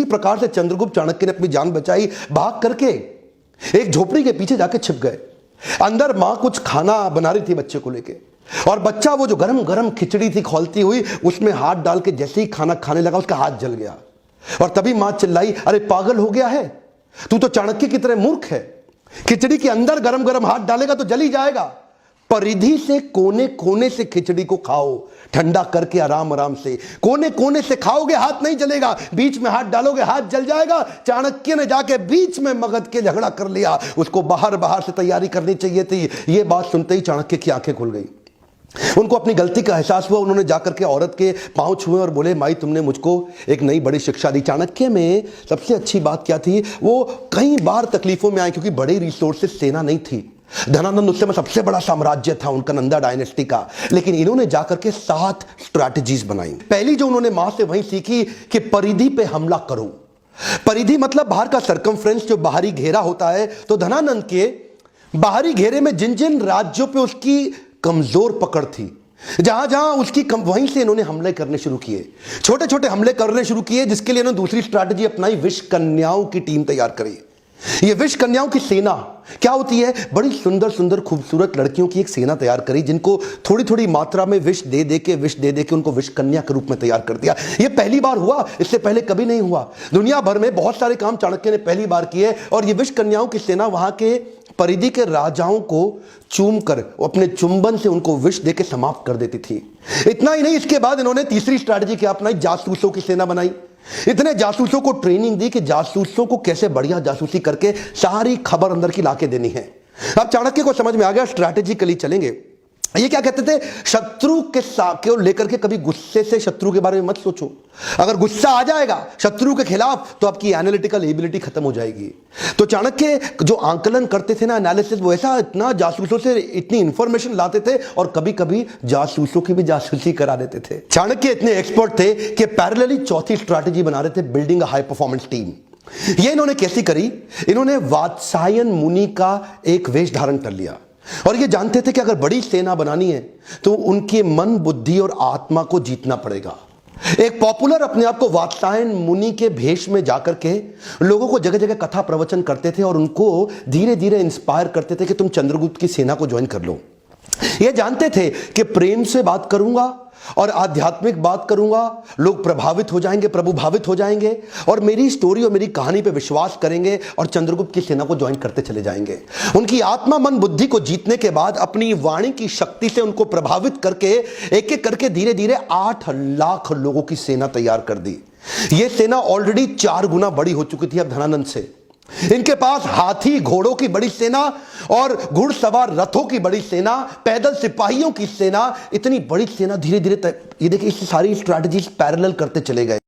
इसी प्रकार से चंद्रगुप्त चाणक्य ने अपनी जान बचाई, भाग करके एक झोपड़ी के पीछे जाके छिप गए। अंदर मां कुछ खाना बना रही थी बच्चे को लेके, और बच्चा वो जो गरम गरम खिचड़ी थी खौलती हुई, उसमें हाथ डाल के जैसे ही खाना खाने लगा उसका हाथ जल गया। और तभी मां चिल्लाई, अरे पागल हो गया है तू, तो चाणक्य की तरह मूर्ख है, खिचड़ी के अंदर गरम गरम हाथ डालेगा तो जल ही जाएगा। परिधि से कोने कोने से खिचड़ी को खाओ, ठंडा करके आराम आराम से, कोने कोने से खाओगे हाथ नहीं जलेगा, बीच में हाथ डालोगे हाथ जल जाएगा। चाणक्य ने जाके बीच में मगध के झगड़ा कर लिया, उसको बाहर बाहर से तैयारी करनी चाहिए थी। यह बात सुनते ही चाणक्य की आंखें खुल गई, उनको अपनी गलती का एहसास हुआ। उन्होंने जाकर के औरत के पांव छुए और बोले, माई तुमने मुझको एक नई बड़ी शिक्षा दी। चाणक्य में सबसे अच्छी बात क्या थी, वो कई बार तकलीफों में आए क्योंकि बड़ी रिसोर्सेस सेना नहीं थी। धनानंद उस समय सबसे बड़ा साम्राज्य था उनका, नंदा डायनेस्टी का, लेकिन इन्होंने जाकर के 7 स्ट्रैटेजीज बनाई। पहली जो उन्होंने मां से वही सीखी कि परिधि पे हमला करो। परिधि मतलब बाहर का सर्कमफ्रेंस, जो बाहरी घेरा होता है। तो धनानंद के बाहरी घेरे में जिन जिन राज्यों पे उसकी कमजोर पकड़ थी, जहां जहां उसकी वहीं से इन्होंने हमले करने शुरू किए, छोटे छोटे हमले करने शुरू किए, जिसके लिए इन्होंने दूसरी स्ट्रैटेजी अपनाई, विष कन्याओं की टीम तैयार करी। ये विष कन्याओं की सेना क्या होती है, बड़ी सुंदर सुंदर खूबसूरत लड़कियों की एक सेना तैयार करी, जिनको थोड़ी थोड़ी मात्रा में विष दे दे के उनको विष कन्या के रूप में तैयार कर दिया। ये पहली बार हुआ, इससे पहले कभी नहीं हुआ। दुनिया भर में बहुत सारे काम चाणक्य ने पहली बार किए, और ये विष कन्याओं की सेना वहां के परिधि के राजाओं को चूम कर अपने चुंबन से उनको विष देके समाप्त कर देती थी। इतना ही नहीं, इसके बाद इन्होंने तीसरी स्ट्रैटेजी क्या अपनाई, जासूसों की सेना बनाई। इतने जासूसों को ट्रेनिंग दी कि जासूसों को कैसे बढ़िया जासूसी करके सारी खबर अंदर की लाके देनी है। अब चाणक्य को समझ में आ गया, स्ट्रैटेजिकली चलेंगे। ये क्या कहते थे, शत्रु के साथ लेकर के कभी गुस्से से शत्रु के बारे में मत सोचो। अगर गुस्सा आ जाएगा शत्रु के खिलाफ तो आपकी एनालिटिकल एबिलिटी खत्म हो जाएगी। तो चाणक्य जो आंकलन करते थे ना, एनालिसिस, वो ऐसा इतना जासूसों से इतनी इंफॉर्मेशन लाते थे, और कभी कभी जासूसों की भी जासूसी करा देते थे। चाणक्य इतने एक्सपर्ट थे कि पैरेलली चौथी स्ट्रैटेजी बना रहे थे, building a high performance team. ये इन्होंने कैसी करी, इन्होंने वात्सायन मुनि का एक वेश धारण कर लिया, और ये जानते थे कि अगर बड़ी सेना बनानी है तो उनके मन, बुद्धि और आत्मा को जीतना पड़ेगा। एक पॉपुलर अपने आप को वात्सायन मुनि के भेष में जाकर के लोगों को जगह जगह कथा प्रवचन करते थे, और उनको धीरे धीरे इंस्पायर करते थे कि तुम चंद्रगुप्त की सेना को ज्वाइन कर लो। ये जानते थे कि प्रेम से बात करूंगा और आध्यात्मिक बात करूंगा, लोग प्रभावित हो जाएंगे, प्रभुभावित हो जाएंगे, और मेरी स्टोरी और मेरी कहानी पे विश्वास करेंगे और चंद्रगुप्त की सेना को ज्वाइन करते चले जाएंगे। उनकी आत्मा, मन, बुद्धि को जीतने के बाद अपनी वाणी की शक्ति से उनको प्रभावित करके एक एक करके धीरे धीरे 8 लाख लोगों की सेना तैयार कर दी। यह सेना ऑलरेडी 4 गुना बड़ी हो चुकी थी अब धनानंद से। इनके पास हाथी घोड़ों की बड़ी सेना और घुड़सवार रथों की बड़ी सेना, पैदल सिपाहियों की सेना, इतनी बड़ी सेना धीरे धीरे ये देखिए, सारी स्ट्रैटेजीज पैरेलल करते चले गए।